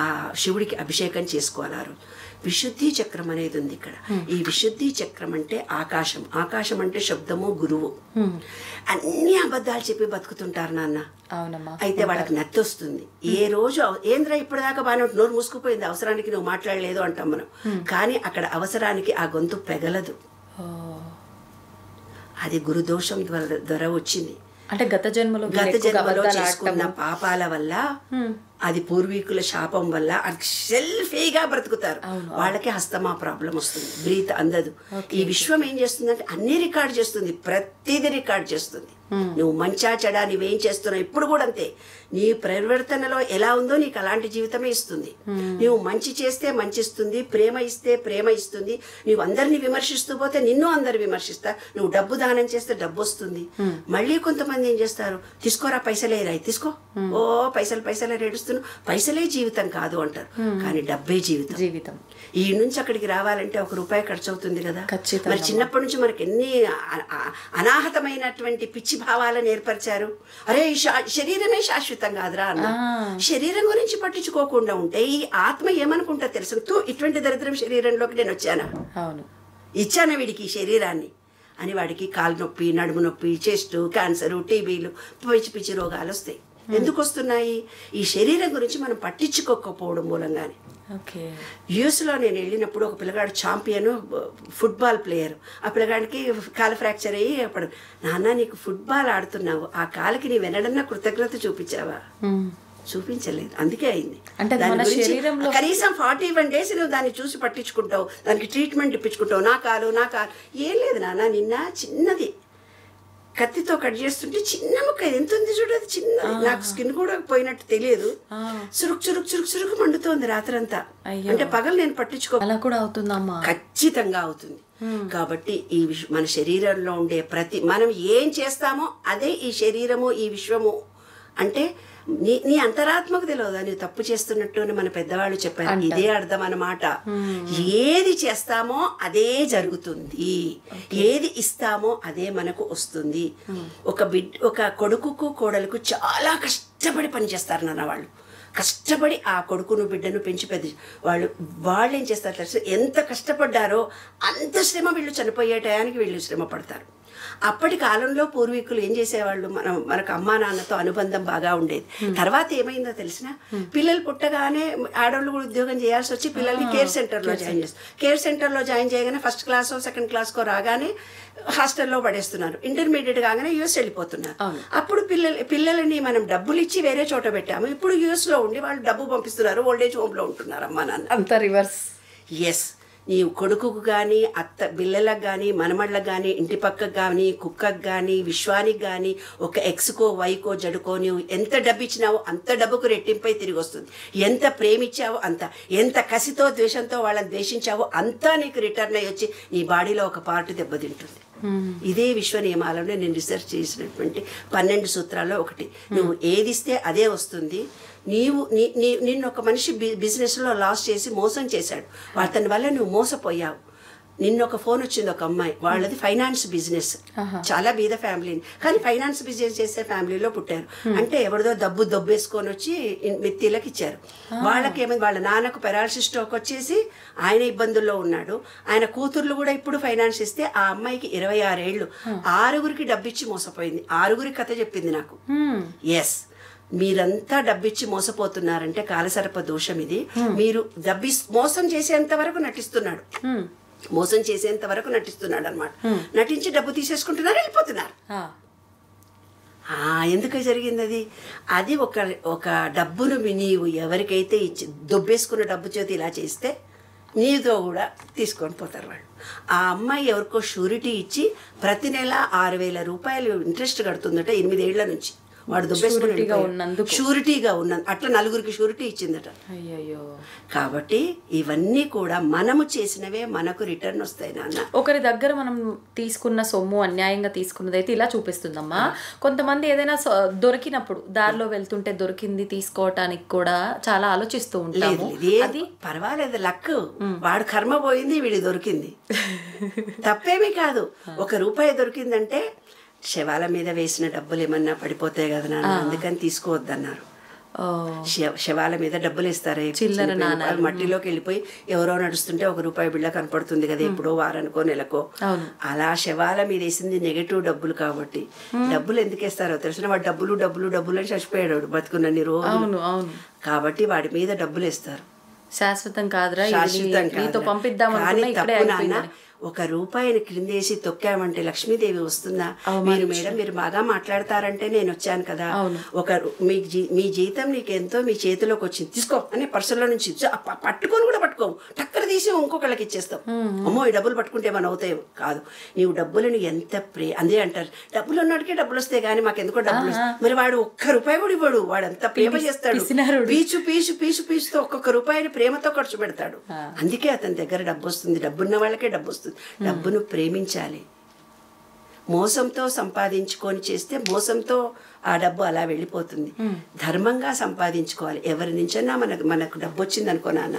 Speaker 3: ఆ శివుడికి అభిషేకం చేసుకోవాలి. విశుద్ధి చక్రం అనేది ఉంది ఇక్కడ. ఈ విశుద్ధి చక్రం అంటే ఆకాశం. ఆకాశం అంటే శబ్దము, గురువు. అన్ని అబద్ధాలు చెప్పి బతుకుతుంటారు నాన్న. అయితే వాళ్ళకి నత్తి వస్తుంది. ఏ రోజు ఏంద్రా ఇప్పటిదాకా బాగా నోరు మూసుకుపోయింది, అవసరానికి నువ్వు మాట్లాడలేదు అంటాం మనం. కానీ అక్కడ అవసరానికి ఆ గొంతు పెగలదు. అది గురుదోషం ద్వారా వచ్చింది.
Speaker 2: అంటే గత జన్మలో
Speaker 3: చేసుకున్న పాపాల వల్ల అది పూర్వీకుల శాపం వల్ల అది సెల్ఫీగా బ్రతుకుతారు. వాళ్ళకి హస్తమా ప్రాబ్లం వస్తుంది, బ్రీత్ అందదు. ఈ విశ్వం ఏం చేస్తుందంటే అన్ని రికార్డ్ చేస్తుంది, ప్రతిదీ రికార్డ్ చేస్తుంది. నువ్వు మంచా చెడా నువ్వేం చేస్తున్నావు ఇప్పుడు కూడా అంతే. నీ పరివర్తనలో ఎలా ఉందో నీకు అలాంటి జీవితమే ఇస్తుంది. నువ్వు మంచి చేస్తే మంచి ఇస్తుంది, ప్రేమ ఇస్తే ప్రేమ ఇస్తుంది. నువ్వు అందరినీ విమర్శిస్తూ పోతే నిన్ను అందరు విమర్శిస్తా. నువ్వు డబ్బు దానం చేస్తే డబ్బు వస్తుంది. మళ్ళీ కొంతమంది ఏం చేస్తారు, తీసుకోరా పైసలే రాయి తీసుకో, ఓ పైసలే రేడుస్తున్నావు, పైసలే జీవితం కాదు అంటారు. కానీ డబ్బే జీవితం. ఈ నుంచి అక్కడికి రావాలంటే ₹1 ఖర్చు అవుతుంది కదా. మరి చిన్నప్పటి నుంచి మనకి ఎన్ని అనాహతమైనటువంటి పిచ్చి భావాలను ఏర్పరిచారు. అరే శరీరమే శాశ్వతం కాదురా అన్న. శరీరం గురించి పట్టించుకోకుండా ఉంటే ఈ ఆత్మ ఏమనుకుంటా తెలుసు, ఇటువంటి దరిద్రం శరీరంలోకి నేను వచ్చానా, ఇచ్చానా వీడికి ఈ శరీరాన్ని అని వాడికి కాలు నొప్పి, నడుము నొప్పి, చెస్ట్ క్యాన్సర్, టీబీలు, పిచ్చి రోగాలు వస్తాయి. ఎందుకు వస్తున్నాయి? ఈ శరీరం గురించి మనం పట్టించుకోకపోవడం మూలంగానే. యూఎస్లో నేను వెళ్ళినప్పుడు ఒక పిల్లగాడు ఛాంపియన్ ఫుట్బాల్ ప్లేయర్. ఆ పిల్లగాడికి కాలు ఫ్రాక్చర్ అయ్యి అప్పుడు, నాన్న నీకు ఫుట్బాల్ ఆడుతున్నావు, ఆ కాలుకి నీ వెనడన్నా కృతజ్ఞత చూపించావా? చూపించలేదు, అందుకే అయింది. కనీసం 41 days నువ్వు దాన్ని చూసి పట్టించుకుంటావు, దానికి ట్రీట్మెంట్ ఇప్పించుకుంటావు. నా కాలు ఏం లేదు నాన్న, నిన్న చిన్నది కత్తితో కట్ చేస్తుంటే చిన్న ముక్క ఎంత ఉంది చూడదు, చిన్నది. నాకు స్కిన్ కూడా పోయినట్టు తెలియదు. చురుకు మండుతోంది రాత్రంతా. అంటే పగలు నేను పట్టించుకో,
Speaker 2: అలా కూడా అవుతుందమ్మా,
Speaker 3: ఖచ్చితంగా అవుతుంది. కాబట్టి ఈ మన శరీరంలో ఉండే మనం ఏం చేస్తామో అదే ఈ శరీరము, ఈ విశ్వము. అంటే నీ అంతరాత్మకు తెలియదు నువ్వు తప్పు చేస్తున్నట్టు అని మన పెద్దవాళ్ళు చెప్పారు. ఇదే అర్థం అన్నమాట. ఏది చేస్తామో అదే జరుగుతుంది, ఏది ఇస్తామో అదే మనకు వస్తుంది. ఒక కొడుకుకు కోడలకు చాలా కష్టపడి పనిచేస్తారు నాన్న వాళ్ళు. కష్టపడి ఆ కొడుకును బిడ్డను పెంచి పెద్ద వాళ్ళు ఏం చేస్తారు తెలుసు, ఎంత కష్టపడ్డారో అంత శ్రమ వీళ్ళు చనిపోయే టయానికి వీళ్ళు శ్రమ పడతారు. అప్పటి కాలంలో పూర్వీకులు ఏం చేసేవాళ్ళు, మనకు అమ్మా నాన్నతో అనుబంధం బాగా ఉండేది. తర్వాత ఏమైందో తెలిసిన, పిల్లలు పుట్టగానే ఆడవాళ్ళు కూడా ఉద్యోగం చేయాల్సి వచ్చి పిల్లల్ని కేర్ సెంటర్లో జాయిన్ చేస్తారు. కేర్ సెంటర్లో జాయిన్ చేయగానే ఫస్ట్ క్లాసో సెకండ్ క్లాస్కో రాగానే హాస్టల్లో పడేస్తున్నారు. ఇంటర్మీడియట్ కాగానే యూఎస్ వెళ్ళిపోతున్నారు. అప్పుడు పిల్లలని మనం డబ్బులు ఇచ్చి వేరే చోట పెట్టాము. ఇప్పుడు యూఎస్లో ఉండి వాళ్ళు డబ్బు పంపిస్తున్నారు, ఓల్డేజ్ హోమ్లో ఉంటున్నారు అమ్మా నాన్న.
Speaker 2: అంత రివర్స్.
Speaker 3: ఎస్, నీ కొడుకుకు కానీ, పిల్లలకు కానీ, మనమళ్ళకు కానీ, ఇంటి పక్కకు కానీ, కుక్కకు కానీ, విశ్వానికి కానీ, ఒక ఎక్స్కో వైకో జడుకో నువ్వు ఎంత డబ్బు ఇచ్చినావో అంత డబ్బుకు రెట్టింపై తిరిగి వస్తుంది. ఎంత ప్రేమించావో అంత, ఎంత కసితో ద్వేషంతో వాళ్ళని ద్వేషించావో అంతా నీకు రిటర్న్ అయ్యి వచ్చి నీ బాడీలో ఒక పార్ట్ దెబ్బతింటుంది. ఇదే విశ్వ నియమాలలో నేను రీసెర్చ్ చేసినటువంటి 12 సూత్రాల్లో ఒకటి. నువ్వు ఏదిస్తే అదే వస్తుంది. నిన్ను ఒక మనిషి బిజినెస్లో లాస్ చేసి మోసం చేశాడు, అతని వల్ల నువ్వు మోసపోయావు. నిన్న ఒక ఫోన్ వచ్చింది, ఒక అమ్మాయి, వాళ్ళది ఫైనాన్స్ బిజినెస్, చాలా బీద ఫ్యామిలీని, కానీ ఫైనాన్స్ బిజినెస్ చేసే ఫ్యామిలీలో పుట్టారు. అంటే ఎవరిదో దొబ్బేసుకొని వచ్చి మిత్తిలకు ఇచ్చారు. వాళ్ళకి ఏమైంది, వాళ్ళ నాన్నకు పెరాలసిస్ స్ట్రోక్ వచ్చేసి ఆయన ఇబ్బందుల్లో ఉన్నాడు. ఆయన కూతుర్లు కూడా ఇప్పుడు ఫైనాన్స్ ఇస్తే ఆ అమ్మాయికి 26 ఏళ్ళు 6గురికి డబ్బిచ్చి మోసపోయింది. 6గురి కథ చెప్పింది నాకు. ఎస్, మీరంతా డబ్బిచ్చి మోసపోతున్నారంటే కాలసర్ప దోషం ఇది. మీరు మోసం చేసేంత వరకు నటిస్తున్నాడు, మోసం చేసేంత వరకు నటిస్తున్నాడు అనమాట. నటించి డబ్బు తీసేసుకుంటున్నారు, వెళ్ళిపోతున్నారు. ఎందుకు జరిగింది అది? అది ఒక డబ్బును నీవు ఎవరికైతే ఇచ్చి దొబ్బేసుకున్న డబ్బు చేతి ఇలా చేస్తే నీతో కూడా తీసుకొని పోతారు వాళ్ళు. ఆ అమ్మాయి ఎవరికో షూరిటీ ఇచ్చి ప్రతి నెల 6,000 రూపాయలు ఇంట్రెస్ట్ కడుతుందట 8 ఏళ్ల నుంచి. వాడు దుబ్బేసుకున్నట్టుగా షూరిటీగా ఉన్నది, అట్లా 4గురికి షూరిటీ ఇచ్చిందట.
Speaker 2: అయ్యో.
Speaker 3: కాబట్టి ఇవన్నీ కూడా మనము చేసినవే మనకు రిటర్న్ వస్తాయి నాన్న.
Speaker 2: ఒకరి దగ్గర మనం తీసుకున్న సొమ్ము అన్యాయంగా తీసుకున్నదైతే ఇలా చూపిస్తుందమ్మా. కొంతమంది ఏదైనా దొరికినప్పుడు దారిలో వెళ్తుంటే దొరికింది తీసుకోవటానికి కూడా చాలా ఆలోచిస్తూ ఉంటాము.
Speaker 3: అది పర్వాలేదు, లక్, వాడు కర్మ పోయింది, వీడి దొరికింది, తప్పేమీ కాదు. ₹1 దొరికిందంటే శవాల మీద వేసిన డబ్బులు ఏమన్నా పడిపోతాయి కదా నాన్న, అందుకని తీసుకోవద్దన్నారు. శవాల మీద డబ్బులు ఇస్తారే, మట్టిలోకి వెళ్ళిపోయి ఎవరో నడుస్తుంటే ₹1 బిళ్ళ కనపడుతుంది కదా, ఎప్పుడో వారానికో నెలకో. అలా శవాల మీద వేసింది నెగటివ్ డబ్బులు. కాబట్టి డబ్బులు ఎందుకు వేస్తారో తెలిసిన, వాడు డబ్బులు డబ్బులు డబ్బులు అని చచ్చిపోయాడు బతుకున్నన్ని రోజులు. కాబట్టి వాడి మీద డబ్బులు వేస్తారు.
Speaker 2: శాశ్వతం కాదురా,
Speaker 3: శాశ్వతం కాదు.
Speaker 2: పంపిద్దాం.
Speaker 3: కానీ తప్పు నాన్న, ఒక రూపాయిని క్రిందేసి తొక్కామంటే లక్ష్మీదేవి వస్తుందా? మీరు బాగా మాట్లాడతారంటే నేను వచ్చాను కదా, మీ జీతం నీకు ఎంతో మీ చేతిలోకి వచ్చింది తీసుకో అని పర్సులో నుంచి పట్టుకొని కూడా పట్టుకోము, టక్కన తీసి ఇంకొకళ్ళకి ఇచ్చేస్తాం. అమ్మో ఈ డబ్బులు పట్టుకుంటే ఏమైనా అవుతాయి కాదు. నీవు డబ్బులను ఎంత అందే అంటారు, డబ్బులు ఉన్నవాడికే డబ్బులు వస్తాయి కానీ మాకు ఎందుకో డబ్బులు. మరి వాడు ఒక్క రూపాయి కూడా ఇవ్వడు, వాడు అంత ప్రేమ చేస్తాడు, పీచుతో ఒక్కొక్క రూపాయిని ప్రేమతో ఖర్చు పెడతాడు. అందుకే అతని దగ్గర డబ్బు వస్తుంది. డబ్బున్న వాళ్ళకే డబ్బు వస్తుంది. డబ్బును ప్రేమించాలి. మోసంతో సంపాదించుకొని చేస్తే మోసంతో ఆ డబ్బు అలా వెళ్ళిపోతుంది. ధర్మంగా సంపాదించుకోవాలి. ఎవరి నుంచైనా మనకు డబ్బు వచ్చింది అనుకో నాన్న,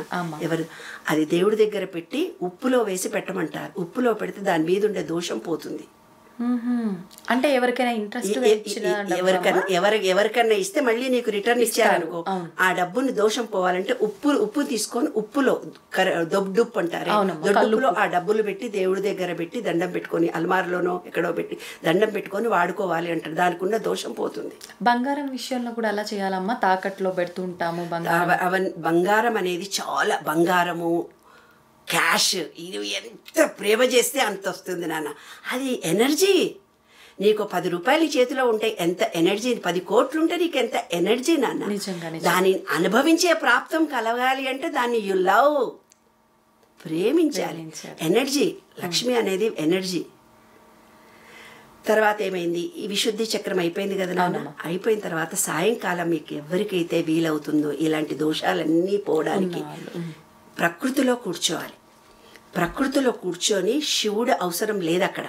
Speaker 3: అది దేవుడి దగ్గర పెట్టి ఉప్పులో వేసి పెట్టమంటారు. ఉప్పులో పెడితే దాని మీద ఉండే దోషం పోతుంది.
Speaker 2: అంటే ఎవరికైనా ఇంట్రెస్ట్
Speaker 3: ఎవరికన్నా ఇస్తే మళ్ళీ నీకు రిటర్న్ ఇచ్చారనుకో, ఆ డబ్బుని దోషం పోవాలంటే ఉప్పు తీసుకొని ఉప్పులో దొడ్డుప్పు అంటారు, దొడ్డుప్పులో ఆ డబ్బులు పెట్టి దేవుడి దగ్గర పెట్టి దండం పెట్టుకొని అల్మార్లోనో ఎక్కడో పెట్టి దండం పెట్టుకొని వాడుకోవాలి అంటారు. దానికి ఉన్న దోషం పోతుంది.
Speaker 2: బంగారం విషయంలో కూడా అలా చేయాలమ్మా, తాకట్లో పెడుతుంటాము.
Speaker 3: బంగారం అనేది చాలా, బంగారము క్యాష్ ఇది ఎంత ప్రేమ చేస్తే అంత వస్తుంది నాన్న. అది ఎనర్జీ. నీకు 10 రూపాయలు చేతిలో ఉంటే ఎంత ఎనర్జీ, 10 కోట్లు ఉంటే నీకు ఎంత ఎనర్జీ నాన్న. దాన్ని అనుభవించే ప్రాప్తం కలగాలి అంటే దాన్ని యు లవ్, ప్రేమించాలి. ఎనర్జీ, లక్ష్మి అనేది ఎనర్జీ. తర్వాత ఏమైంది, ఈ విశుద్ధి చక్రం అయిపోయింది కదా నాన్న. అయిపోయిన తర్వాత సాయంకాలం మీకు ఎవరికైతే వీలవుతుందో ఇలాంటి దోషాలన్నీ పోవడానికి ప్రకృతిలో కూర్చోవాలి. ప్రకృతిలో కూర్చొని శివుడు అవసరం లేదు అక్కడ.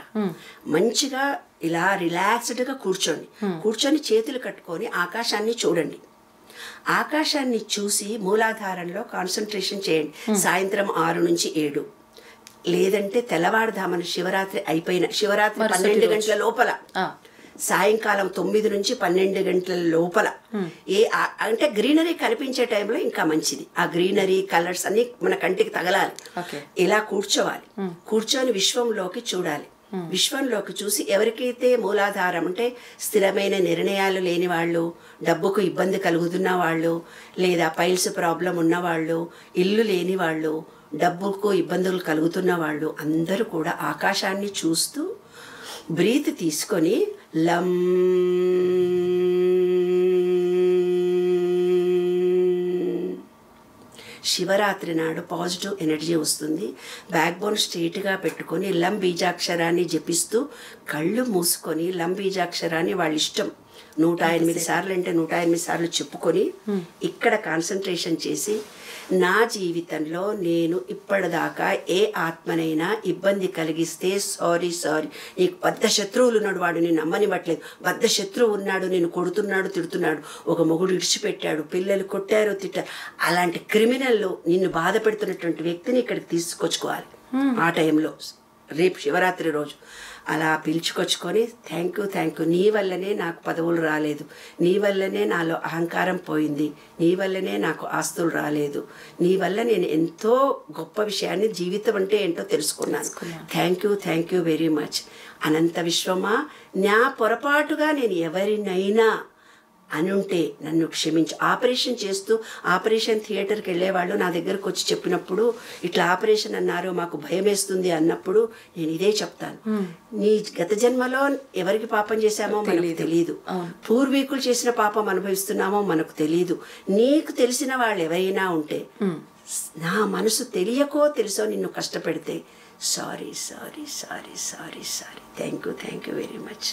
Speaker 3: మంచిగా ఇలా రిలాక్స్డ్గా కూర్చొని చేతులు కట్టుకొని ఆకాశాన్ని చూడండి. ఆకాశాన్ని చూసి మూలాధారంలో కాన్సన్ట్రేషన్ చేయండి. సాయంత్రం 6 నుంచి 7, లేదంటే తెల్లవారుదామని శివరాత్రి 12 గంటల లోపల, సాయంకాలం 9 నుంచి 12 గంటల లోపల అంటే గ్రీనరీ కనిపించే టైంలో ఇంకా మంచిది. ఆ గ్రీనరీ కలర్స్ అన్ని మన కంటికి తగలాలి. ఇలా కూర్చోవాలి. కూర్చొని విశ్వంలోకి చూడాలి. విశ్వంలోకి చూసి ఎవరికైతే మూలాధారం అంటే స్థిరమైన నిర్ణయాలు లేని వాళ్ళు, డబ్బుకు ఇబ్బంది కలుగుతున్న వాళ్ళు, లేదా పైల్స్ ప్రాబ్లం ఉన్నవాళ్ళు, ఇల్లు లేని వాళ్ళు, డబ్బుకు ఇబ్బందులు కలుగుతున్న వాళ్ళు అందరూ కూడా ఆకాశాన్ని చూస్తూ బ్రీత్ తీసుకొని లం శివరాత్రి నాడు పాజిటివ్ ఎనర్జీ వస్తుంది. బ్యాక్ బోన్ స్ట్రైట్గా పెట్టుకొని లం బీజాక్షరాన్ని జపిస్తూ కళ్ళు మూసుకొని లం బీజాక్షరాన్ని వాళ్ళ ఇష్టం 108 సార్లు అంటే 108 సార్లు చెప్పుకొని ఇక్కడ కాన్సన్ట్రేషన్ చేసి, నా జీవితంలో నేను ఇప్పటిదాకా ఏ ఆత్మనైనా ఇబ్బంది కలిగిస్తే సారీ, నీకు పెద్ద శత్రువులు ఉన్నాడు, వాడు నేను నమ్మనివ్వట్లేదు, పెద్ద శత్రువు ఉన్నాడు, నేను కొడుతున్నాడు, తిడుతున్నాడు, ఒక మొగుడు ఇడిచిపెట్టాడు, పిల్లలు కొట్టారు, తిట్టారు, అలాంటి క్రిమినల్లో నిన్ను బాధ పెడుతున్నటువంటి వ్యక్తిని ఇక్కడికి తీసుకొచ్చుకోవాలి. ఆ టైంలో రేపు శివరాత్రి రోజు అలా పిలుచుకొచ్చుకొని థ్యాంక్ యూ, నీ వల్లనే నాకు పదవులు రాలేదు, నీ వల్లనే నాలో అహంకారం పోయింది, నీ వల్లనే నాకు ఆస్తులు రాలేదు, నీ వల్ల నేను ఎంతో గొప్ప విషయాన్ని, జీవితం అంటే ఏంటో తెలుసుకున్నాను. Thank you very much. అనంత విశ్వమా, నా పొరపాటుగా నేను ఎవరినైనా అనుంటే నన్ను క్షమించు. ఆపరేషన్ చేస్తూ ఆపరేషన్ థియేటర్కి వెళ్ళేవాళ్ళు నా దగ్గరకు వచ్చి చెప్పినప్పుడు, ఇట్లా ఆపరేషన్ అన్నారు, మాకు భయం వేస్తుంది అన్నప్పుడు నేను ఇదే చెప్తాను, నీ గత జన్మలో ఎవరికి పాపం చేశామో మనకు తెలియదు, పూర్వీకులు చేసిన పాపం అనుభవిస్తున్నామో మనకు తెలియదు. నీకు తెలిసిన వాళ్ళు ఎవరైనా ఉంటే, నా మనసు తెలియకో తెలుసో నిన్ను కష్టపెడితే sorry, thank you very much.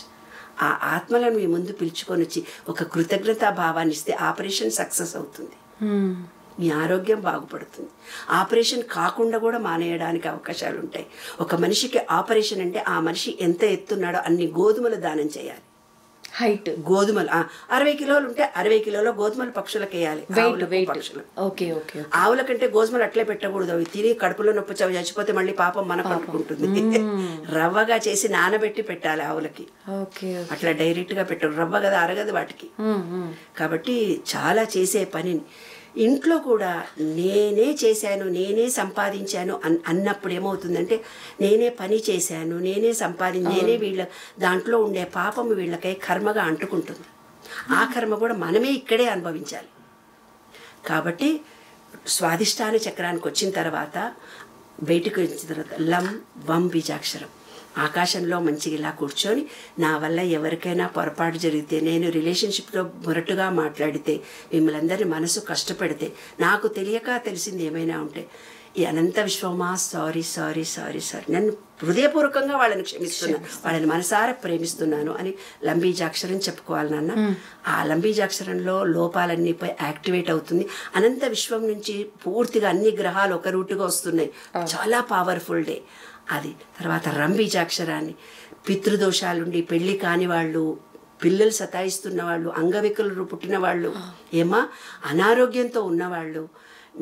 Speaker 3: ఆ ఆత్మలను మీ ముందు పిలుచుకొని వచ్చి ఒక కృతజ్ఞతా భావాన్ని ఇస్తే ఆపరేషన్ సక్సెస్ అవుతుంది, మీ ఆరోగ్యం బాగుపడుతుంది. ఆపరేషన్ కాకుండా కూడా మానేయడానికి అవకాశాలు ఉంటాయి. ఒక మనిషికి ఆపరేషన్ అంటే ఆ మనిషి ఎంత ఎత్తున్నాడో అన్ని గోధుమలు దానం చేయాలి.
Speaker 2: హైట్
Speaker 3: గోధుమలు 60 కిలోలు ఉంటే 60 కిలోల గోధుమలు పక్షులకు వేయాలి. ఆవుల కంటే గోధుమలు అట్లే పెట్టకూడదు, అవి తిని కడుపులో నొప్పి చచ్చిపోతే మళ్ళీ పాపం మన పట్టుకుంటుంది. రవ్వగా చేసి నానబెట్టి పెట్టాలి ఆవులకి, అట్లా డైరెక్ట్ గా పెట్టరు. రవ్వ కదా అరగదు వాటికి. కాబట్టి చాలా చేసే పని ఇంట్లో కూడా నేనే చేశాను, నేనే సంపాదించాను అన్నప్పుడు ఏమవుతుందంటే, నేనే పని చేశాను, నేనే నేనే వీళ్ళ దాంట్లో ఉండే పాపం వీళ్ళకై కర్మగా అంటుకుంటుంది. ఆ కర్మ కూడా మనమే ఇక్కడే అనుభవించాలి. కాబట్టి స్వాదిష్టాన చక్రానికి వచ్చిన తర్వాత బయటకు వచ్చిన తర్వాత లం వం బీజాక్షరం. ఆకాశంలో మంచిగా ఇలా కూర్చొని నా వల్ల ఎవరికైనా పొరపాటు జరిగితే, నేను రిలేషన్షిప్లో మొరటుగా మాట్లాడితే, మిమ్మల్ని అందరి మనసు కష్టపెడితే, నాకు తెలియక తెలిసింది ఏమైనా ఉంటే, ఈ అనంత విశ్వమా సారీ సారీ సారీ సారీ, నన్ను హృదయపూర్వకంగా వాళ్ళని క్షమిస్తున్నాను, వాళ్ళని మనసారా ప్రేమిస్తున్నాను అని లంబీజాక్షరం చెప్పుకోవాలి నాన్న. ఆ లంబీజాక్షరంలో లోపాలన్నీ పోయి యాక్టివేట్ అవుతుంది. అనంత విశ్వం నుంచి పూర్తిగా అన్ని గ్రహాలు ఒక రూటుగా వస్తున్నాయి. చాలా పవర్ఫుల్ డే అది. తర్వాత రంబీజాక్షరాన్ని పితృదోషాలుండి పెళ్లి కాని వాళ్ళు, పిల్లలు సతాయిస్తున్న వాళ్ళు, అంగవికలు పుట్టిన వాళ్ళు, ఏమా అనారోగ్యంతో ఉన్నవాళ్ళు,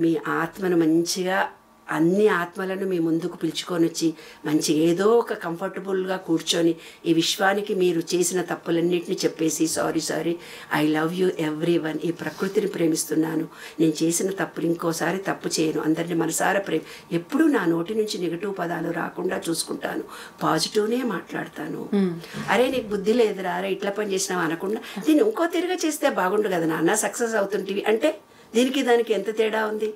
Speaker 3: మీ ఆత్మను మంచిగా అన్ని ఆత్మలను మీ ముందుకు పిలుచుకొని వచ్చి మంచి ఏదో ఒక కంఫర్టబుల్గా కూర్చొని ఈ విశ్వానికి మీరు చేసిన తప్పులన్నింటినీ చెప్పేసి sorry sorry, I love you every one, ఈ ప్రకృతిని ప్రేమిస్తున్నాను, నేను చేసిన తప్పులు ఇంకోసారి తప్పు చేయను, అందరినీ మనసారా ఎప్పుడూ నా నోటి నుంచి నెగటివ్ పదాలు రాకుండా చూసుకుంటాను, పాజిటివ్నే మాట్లాడతాను. అరే నీకు బుద్ధి లేదురా, అరే ఇట్లా పని చేసినావు అనకుండా దీన్ని ఇంకో తిరిగా చేస్తే బాగుండు కదా నాన్న, సక్సెస్ అవుతుంటివి అంటే దీనికి దానికి ఎంత తేడా ఉంది.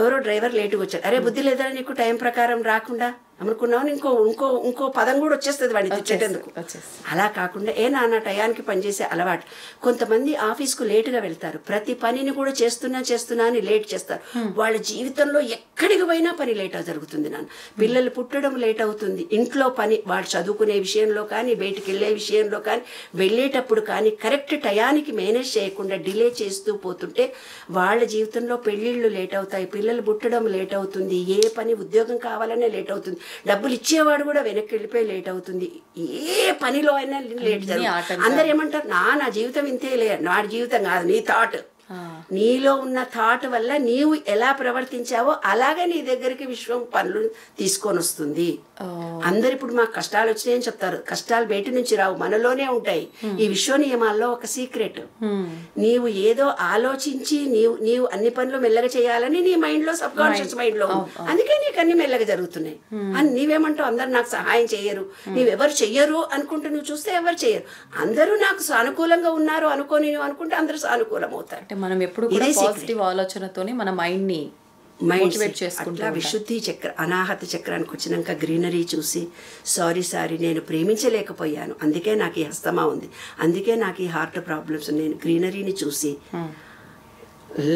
Speaker 3: ఎవరో డ్రైవర్ లేటుగా వచ్చాడు, అరే బుద్ధి లేదా నీకు టైం ప్రకారం రాకుండా అనుకున్నావు, ఇంకో ఇంకో ఇంకో పదం కూడా వచ్చేస్తుంది వాడిని తెచ్చేటందుకు. అలా కాకుండా ఏ నాన్న టయానికి పనిచేసే అలవాటు. కొంతమంది ఆఫీస్కు లేటుగా వెళ్తారు, ప్రతి పనిని కూడా చేస్తున్నా అని లేట్ చేస్తారు. వాళ్ళ జీవితంలో ఎక్కడికి పోయినా పని లేట్ జరుగుతుంది నాన్న. పిల్లలు పుట్టడం లేట్ అవుతుంది, ఇంట్లో పని, వాళ్ళు చదువుకునే విషయంలో కానీ, బయటికి వెళ్ళే విషయంలో కానీ, వెళ్ళేటప్పుడు కానీ కరెక్ట్ టయానికి మేనేజ్ చేయకుండా డిలే చేస్తూ పోతుంటే వాళ్ళ జీవితంలో పెళ్ళిళ్ళు లేట్ అవుతాయి, పిల్లలు పుట్టడం లేట్ అవుతుంది, ఏ పని ఉద్యోగం కావాలనే లేట్ అవుతుంది, డబ్బులు ఇచ్చేవాడు కూడా వెనక్కి వెళ్ళిపోయి లేట్ అవుతుంది, ఏ పనిలో అయినా లేట్ జరుగుతుంది. అందరు ఏమంటారు, నా జీవితం ఇంతే లే, వాడి జీవితం కాదు, నీ థాట్, నీలో ఉన్న థాట్ వల్ల నీవు ఎలా ప్రవర్తించావో అలాగే నీ దగ్గరికి విశ్వం పనులు తీసుకొని వస్తుంది. అందరు ఇప్పుడు మాకు కష్టాలు వచ్చినాయని చెప్తారు, కష్టాలు బయట నుంచి రావు, మనలోనే ఉంటాయి. ఈ విశ్వ నియమాల్లో ఒక సీక్రెట్, నీవు ఏదో ఆలోచించి నీవు అన్ని పనులు మెల్లగా చేయాలని నీ మైండ్ లో, సబ్ కాన్షియస్ మైండ్ లో, అందుకే నీకు అన్ని మెల్లగా జరుగుతున్నాయి అని నీవేమంటావు. అందరు నాకు సహాయం చేయరు, నీవెవరు చెయ్యరు అనుకుంటూ నువ్వు చూస్తే ఎవరు చేయరు, అందరూ నాకు సానుకూలంగా ఉన్నారు అనుకోని నువ్వు అనుకుంటే అందరూ సానుకూలం అవుతారు.
Speaker 2: మనం ఎప్పుడు కూడా పాజిటివ్ ఆలోచనతోని మన మైండ్ ని మోటివేట్ చేసుకుంటాం.
Speaker 3: అట్లా విశుద్ధి చక్ర, అనాహత చక్రానికి వచ్చినాక గ్రీనరీ చూసి సారీ నేను ప్రేమించలేకపోయాను, అందుకే నాకు ఈ హస్తమా ఉంది, అందుకే నాకు ఈ హార్ట్ ప్రాబ్లమ్స్, నేను గ్రీనరీని చూసి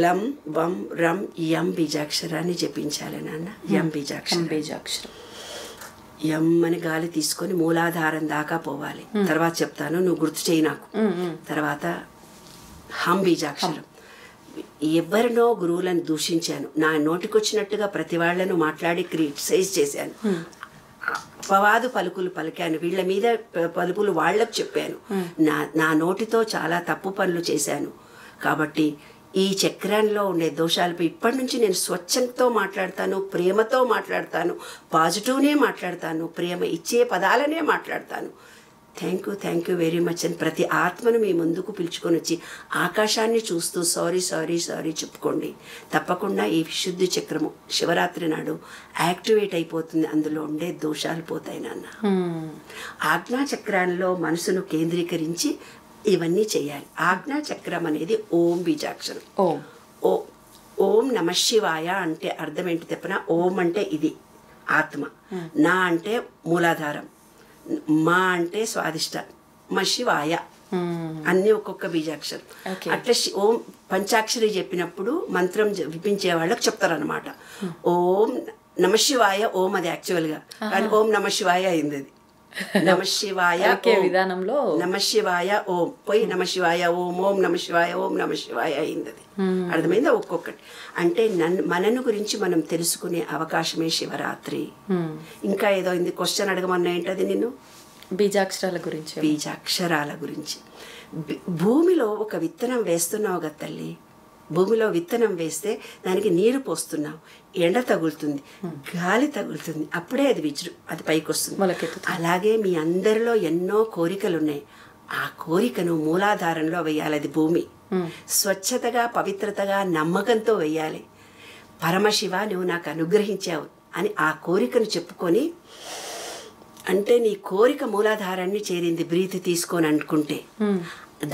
Speaker 3: లం వం రం యం బీజాక్షరాన్ని జపించాలి నాన్న. యం బీజాక్షరం, యం అని గాలి తీసుకొని మూలాధారం దాకా పోవాలి. తర్వాత చెప్తాను, నువ్వు గుర్తు చేయి నాకు. తర్వాత హం బీజాక్షరం, ఎవరినో గురువులను దూషించాను, నా నోటికొచ్చినట్టుగా ప్రతి వాళ్లను మాట్లాడి క్రిటిసైజ్ చేశాను, అపవాదు పలుకులు పలికాను, వీళ్ళ మీద పలుకులు వాళ్లకు చెప్పాను, నా నోటితో చాలా తప్పు పనులు చేశాను. కాబట్టి ఈ చక్రంలో ఉండే దోషాలపై ఇప్పటి నుంచి నేను స్వచ్ఛంతో మాట్లాడతాను, ప్రేమతో మాట్లాడతాను, పాజిటివ్నే మాట్లాడతాను, ప్రేమ ఇచ్చే పదాలనే మాట్లాడతాను. థ్యాంక్ యూ వెరీ మచ్ అని ప్రతి ఆత్మను మీ ముందుకు పిలుచుకొని వచ్చి ఆకాశాన్ని చూస్తూ సారీ చెప్పుకోండి. తప్పకుండా ఈ విశుద్ధి చక్రము శివరాత్రి నాడు యాక్టివేట్ అయిపోతుంది, అందులో ఉండే దోషాలు పోతాయి నాన్న. ఆజ్ఞా చక్రాల్లో మనసును కేంద్రీకరించి ఇవన్నీ చేయాలి. ఆజ్ఞా చక్రం అనేది ఓం బీజాక్షరం. ఓం నమ శివాయ అంటే అర్థం ఏంటి చెప్పనా? ఓం అంటే ఇది ఆత్మ, నా అంటే మూలాధారం, మా అంటే స్వాదిష్ట, మ శివాయ అన్ని ఒక్కొక్క బీజాక్షరం. అట్లా ఓం పంచాక్షరి చెప్పినప్పుడు మంత్రం వినిపించే వాళ్ళకి చెప్తారనమాట. ఓం నమ శివాయ ఓం, అది యాక్చువల్గా, కానీ ఓం నమ శివాయ అయింది. అది నమ శివాయ
Speaker 2: విధానంలో
Speaker 3: నమ శివాయ ఓం పోయి నమ శివాయ ఓం, ఓం నమ శివాయ ఓం నమ శివాయ అయింది. అది అర్థమైందా? ఒక్కొక్కటి అంటే మనను గురించి మనం తెలుసుకునే అవకాశమే శివరాత్రి. ఇంకా ఏదో ఇది క్వశ్చన్ అడగమన్నా ఏంటది నిన్ను?
Speaker 2: బీజాక్షరాల గురించి.
Speaker 3: బీజాక్షరాల గురించి. భూమిలో ఒక విత్తనం వేస్తున్నావు కదా తల్లి, భూమిలో విత్తనం వేస్తే దానికి నీరు పోస్తున్నావు, ఎండ తగులుతుంది, గాలి తగులుతుంది, అప్పుడే అది పైకి వస్తుంది. అలాగే మీ అందరిలో ఎన్నో కోరికలు ఉన్నాయి, ఆ కోరికను మూలాధారంలో వేయాలి. అది భూమి స్వచ్ఛతగా, పవిత్రతగా, నమ్మకంతో వేయాలి. పరమశివ నువ్వు నాకు అనుగ్రహించావు అని ఆ కోరికను చెప్పుకొని, అంటే నీ కోరిక మూలాధారాన్ని చేరింది బ్రీత్ తీసుకొని అనుకుంటే,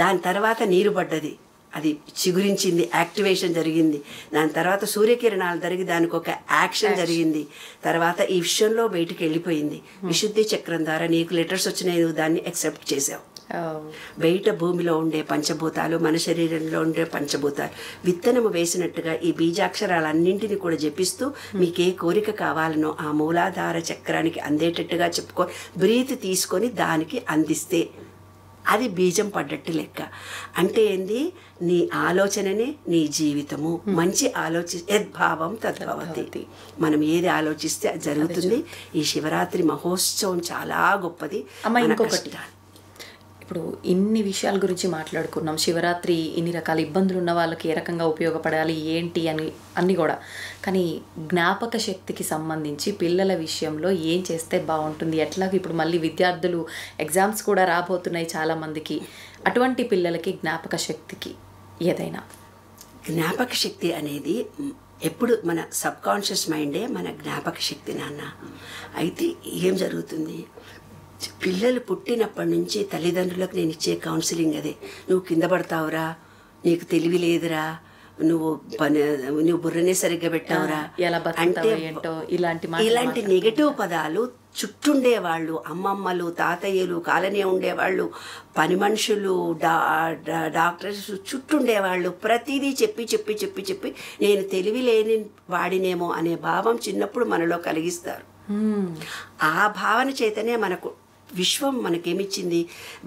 Speaker 3: దాని తర్వాత నీరు పడ్డది, అది చిగురించింది, యాక్టివేషన్ జరిగింది. దాని తర్వాత సూర్యకిరణాలు జరిగి దానికి ఒక యాక్షన్ జరిగింది. తర్వాత ఈ విషయంలో బయటికి వెళ్ళిపోయింది. విశుద్ధి చక్రం ద్వారా నీకు లెటర్స్ వచ్చినాయి, నువ్వు దాన్ని యాక్సెప్ట్ చేసావు. బయట భూమిలో ఉండే పంచభూతాలు, మన శరీరంలో ఉండే పంచభూతాలు విత్తనము వేసినట్టుగా ఈ బీజాక్షరాలన్నింటినీ కూడా జపిస్తూ మీకు ఏ కోరిక కావాలనో ఆ మూలాధార చక్రానికి అందేటట్టుగా చెప్పుకో, బ్రీత్ తీసుకొని దానికి అందిస్తే అది బీజం పడ్డట్టు లెక్క. అంటే ఏంది, నీ ఆలోచననే నీ జీవితము. మంచి యద్భావం తద్భవతి. మనం ఏది ఆలోచిస్తే అది జరుగుతుంది. ఈ శివరాత్రి మహోత్సవం చాలా గొప్పది.
Speaker 2: ఇంకొకటి, ఇప్పుడు ఇన్ని విషయాల గురించి మాట్లాడుకున్నాం. శివరాత్రి ఇన్ని రకాల ఇబ్బందులు ఉన్న వాళ్ళకి ఏ రకంగా ఉపయోగపడాలి ఏంటి అని అన్నీ కూడా. కానీ జ్ఞాపక శక్తికి సంబంధించి పిల్లల విషయంలో ఏం చేస్తే బాగుంటుంది? ఎట్లాగో ఇప్పుడు మళ్ళీ విద్యార్థులు ఎగ్జామ్స్ కూడా రాబోతున్నాయి చాలామందికి. అటువంటి పిల్లలకి జ్ఞాపక శక్తికి ఏదైనా
Speaker 3: జ్ఞాపక శక్తి అనేది ఎప్పుడు మన సబ్కాన్షియస్ మైండే మన జ్ఞాపక శక్తి నాన్న. అయితే ఏం జరుగుతుంది, పిల్లలు పుట్టినప్పటి నుంచి తల్లిదండ్రులకు నేను ఇచ్చే కౌన్సిలింగ్ అదే. నువ్వు కింద పడతావురా, నీకు తెలివి లేదురా, నువ్వు బుర్రనే సరిగ్గా పెట్టావురా అంటే ఇలాంటి నెగటివ్ పదాలు చుట్టుండేవాళ్ళు, అమ్మమ్మలు, తాతయ్యలు, కాలనీ ఉండేవాళ్ళు, పని మనుషులు, డాక్టర్స్ చుట్టుండేవాళ్ళు ప్రతిదీ చెప్పి చెప్పి చెప్పి చెప్పి నేను తెలివి లేని వాడినేమో అనే భావం చిన్నప్పుడు మనలో కలిగిస్తారు. ఆ భావన చేతనే మనకు విశ్వం మనకేమిచ్చింది,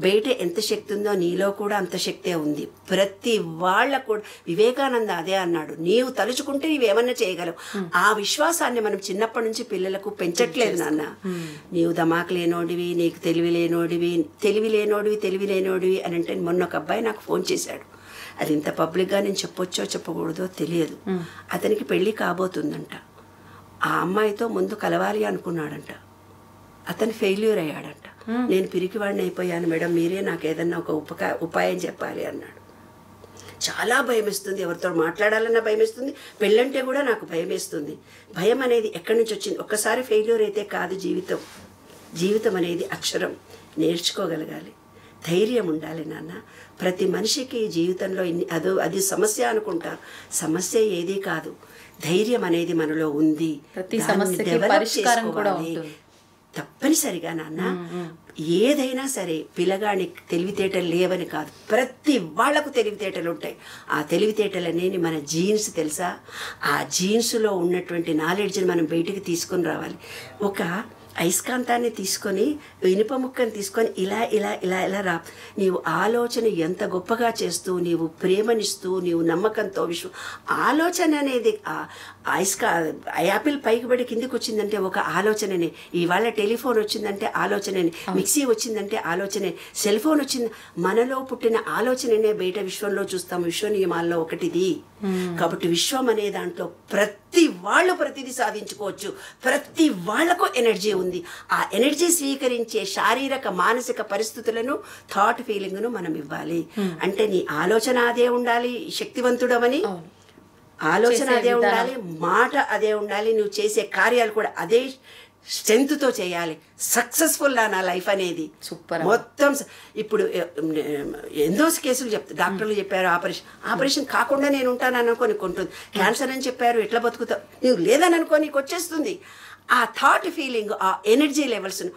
Speaker 3: బయట ఎంత శక్తి ఉందో నీలో కూడా అంత శక్తే ఉంది. ప్రతి వాళ్ళ కూడా వివేకానంద అదే అన్నాడు, నీవు తలుచుకుంటే నీవేమన్నా చేయగలవు. ఆ విశ్వాసాన్ని మనం చిన్నప్పటి నుంచి పిల్లలకు పెంచట్లేదు నాన్న. నీవు దమాకు లేనోడివి, నీకు తెలివి లేనోడివి అని అంటే మొన్న ఒక అబ్బాయి నాకు ఫోన్ చేశాడు. అది ఇంత పబ్లిక్గా నేను చెప్పొచ్చో చెప్పకూడదో తెలియదు. అతనికి పెళ్ళి కాబోతుందంట. ఆ అమ్మాయితో ముందు కలవాలి అనుకున్నాడంట. అతను ఫెయిల్యూర్ అయ్యాడంట. నేను పిరికివాడిని అయిపోయాను మేడం, మీరే నాకు ఏదన్నా ఒక ఉపాయం చెప్పాలి అన్నాడు. చాలా భయం వేస్తుంది, ఎవరితో మాట్లాడాలన్నా భయం వేస్తుంది, పెళ్ళంటే కూడా నాకు భయం వేస్తుంది. భయం అనేది ఎక్కడి నుంచి వచ్చింది? ఒక్కసారి ఫెయిల్యూర్ అయితే కాదు జీవితం అనేది అక్షరం. నేర్చుకోగలగాలి, ధైర్యం ఉండాలి నాన్న. ప్రతి మనిషికి జీవితంలో అది సమస్య అనుకుంటారు, సమస్య ఏదీ కాదు. ధైర్యం అనేది మనలో ఉంది, తప్పనిసరిగా నాన్న. ఏదైనా సరే పిల్లగాడికి తెలివితేటలు లేవని కాదు, ప్రతి వాళ్లకు తెలివితేటలు ఉంటాయి. ఆ తెలివితేటలు అనేది మన జీన్స్ తెలుసా? ఆ జీన్స్లో ఉన్నటువంటి నాలెడ్జ్ని మనం బయటికి తీసుకొని రావాలి. ఒక అయస్కాంతాన్ని తీసుకొని, ఇనుప ముక్కని తీసుకొని ఇలా ఇలా ఇలా ఇలా రా. నీవు ఆలోచన ఎంత గొప్పగా చేస్తూ, నీవు ప్రేమనిస్తూ, నీవు నమ్మకంతో ఆలోచన అనేది యాపిల్ పైకి పడి కిందికి వచ్చిందంటే ఒక ఆలోచననే. ఇవాళ టెలిఫోన్ వచ్చిందంటే ఆలోచననే, మిక్సీ వచ్చిందంటే ఆలోచనే, సెల్ ఫోన్ వచ్చింది. మనలో పుట్టిన ఆలోచననే బయట విశ్వంలో చూస్తాము. విశ్వ నియమాల్లో ఒకటిది. కాబట్టి విశ్వం అనే దాంట్లో ప్రతి వాళ్ళు ప్రతిదీ సాధించుకోవచ్చు. ప్రతి వాళ్లకు ఎనర్జీ ఉంది. ఆ ఎనర్జీ స్వీకరించే శారీరక మానసిక పరిస్థితులను, థాట్ ఫీలింగ్ను మనం ఇవ్వాలి. అంటే నీ ఆలోచన అదే ఉండాలి, శక్తివంతుడమని ఆలోచన అదే ఉండాలి, మాట అదే ఉండాలి, నువ్వు చేసే కార్యాలు కూడా అదే స్ట్రెంగ్త్తో చేయాలి. సక్సెస్ఫుల్ నా లైఫ్ అనేది
Speaker 2: సూపర్.
Speaker 3: మొత్తం ఇప్పుడు ఎన్నో కేసులు డాక్టర్లు చెప్పారు ఆపరేషన్ కాకుండా నేను ఉంటాను అనుకో నీకు ఉంటుంది. క్యాన్సర్ అని చెప్పారు, ఎట్లా బతుకుతావు? నువ్వు లేదని అనుకో నీకు వచ్చేస్తుంది. ఆ థాట్ ఫీలింగ్, ఆ ఎనర్జీ లెవెల్స్ను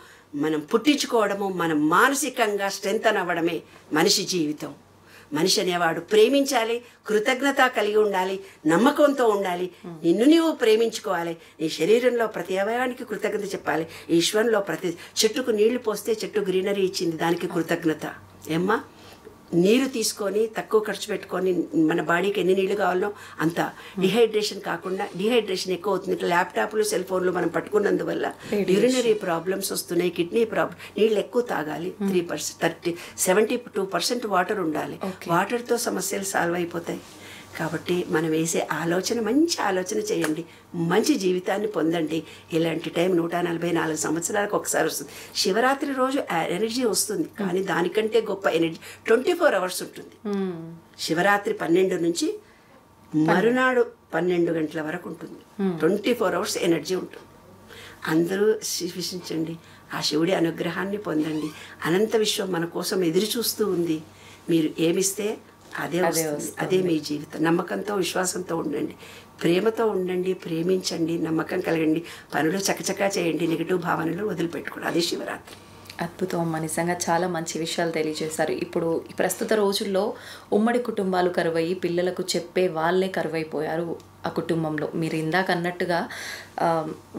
Speaker 3: మనం పుట్టించుకోవడము, మనం మానసికంగా స్ట్రెంగ్త్ అవ్వడమే మనిషి జీవితం. మనిషి అనేవాడు ప్రేమించాలి, కృతజ్ఞత కలిగి ఉండాలి, నమ్మకంతో ఉండాలి, నిన్ను నీవు ప్రేమించుకోవాలి. నీ శరీరంలో ప్రతి అవయవానికి కృతజ్ఞత చెప్పాలి. ఈశ్వరంలో ప్రతి చెట్టుకు నీళ్లు పోస్తే చెట్టు గ్రీనరీ ఇచ్చింది, దానికి కృతజ్ఞత. ఏమ్మా, నీరు తీసుకొని తక్కువ ఖర్చు పెట్టుకొని మన బాడీకి ఎన్ని నీళ్లు కావాలో అంత. డిహైడ్రేషన్ కాకుండా, డిహైడ్రేషన్ ఎక్కువ అవుతుంది. ల్యాప్టాప్లు, సెల్ ఫోన్లు మనం పట్టుకున్నందువల్ల యూరినరీ ప్రాబ్లమ్స్ వస్తున్నాయి, కిడ్నీ ప్రాబ్లం. నీళ్ళు ఎక్కువ తాగాలి. 3%, 72% వాటర్ ఉండాలి. వాటర్తో సమస్యలు సాల్వ్ అయిపోతాయి. కాబట్టి మనం వేసే ఆలోచన, మంచి ఆలోచన చేయండి, మంచి జీవితాన్ని పొందండి. ఇలాంటి టైం 144 సంవత్సరాలకు ఒకసారి వస్తుంది. శివరాత్రి రోజు ఎనర్జీ వస్తుంది, కానీ దానికంటే గొప్ప ఎనర్జీ 24 hours ఉంటుంది. శివరాత్రి 12 నుంచి మరునాడు 12 గంటల వరకు ఉంటుంది. 24 hours ఎనర్జీ ఉంటుంది. అందరూ విశ్వసించండి, ఆ శివుడి అనుగ్రహాన్ని పొందండి. అనంత విశ్వం మన కోసం ఎదురు చూస్తూ ఉంది. మీరు ఏమిస్తే అదే వస్తుంది. అదే మీ జీవితం. నమ్మకంతో విశ్వాసంతో ఉండండి, ప్రేమతో ఉండండి, ప్రేమించండి, నమ్మకం కలగండి, పనులు చకచకా చేయండి, నెగిటివ్ భావనలు వదిలిపెట్టుకోండి. అదే శివరాత్రి.
Speaker 2: అద్భుతం అమ్మ, నిజంగా చాలా మంచి విషయాలు తెలియజేశారు. ఇప్పుడు ప్రస్తుత రోజుల్లో ఉమ్మడి కుటుంబాలు కరువయ్యి పిల్లలకు చెప్పే వాళ్ళే కరువైపోయారు ఆ కుటుంబంలో. మీరు ఇందాక అన్నట్టుగా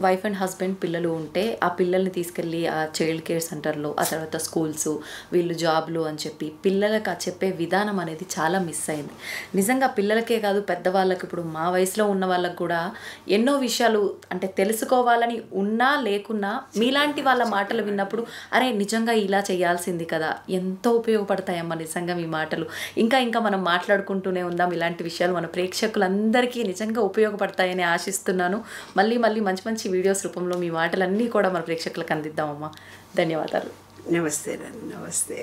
Speaker 2: వైఫ్ అండ్ హస్బెండ్ పిల్లలు ఉంటే ఆ పిల్లల్ని తీసుకెళ్ళి ఆ చైల్డ్ కేర్ సెంటర్లో, ఆ తర్వాత స్కూల్స్, వీళ్ళు జాబ్లు అని చెప్పి పిల్లలకు ఆ చెప్పే విధానం అనేది చాలా మిస్ అయింది. నిజంగా పిల్లలకే కాదు, పెద్దవాళ్ళకి, ఇప్పుడు మా వయసులో ఉన్న వాళ్ళకు కూడా ఎన్నో విషయాలు అంటే తెలుసుకోవాలని ఉన్నా లేకున్నా మీలాంటి వాళ్ళ మాటలు విన్నప్పుడు అరే నిజంగా ఇలా చేయాల్సింది కదా, ఎంతో ఉపయోగపడతాయమ్మా నిజంగా మీ మాటలు. ఇంకా ఇంకా మనం మాట్లాడుకుంటూనే ఉందాం ఇలాంటి విషయాలు, మన ప్రేక్షకులందరికీ నిజంగా ఉపయోగపడతాయని ఆశిస్తున్నాను. మళ్ళీ మళ్ళీ మంచి మంచి వీడియోస్ రూపంలో మీ మాటలన్నీ కూడా మన ప్రేక్షకులకు అందిద్దామమ్మా. ధన్యవాదాలు.
Speaker 3: నమస్తే.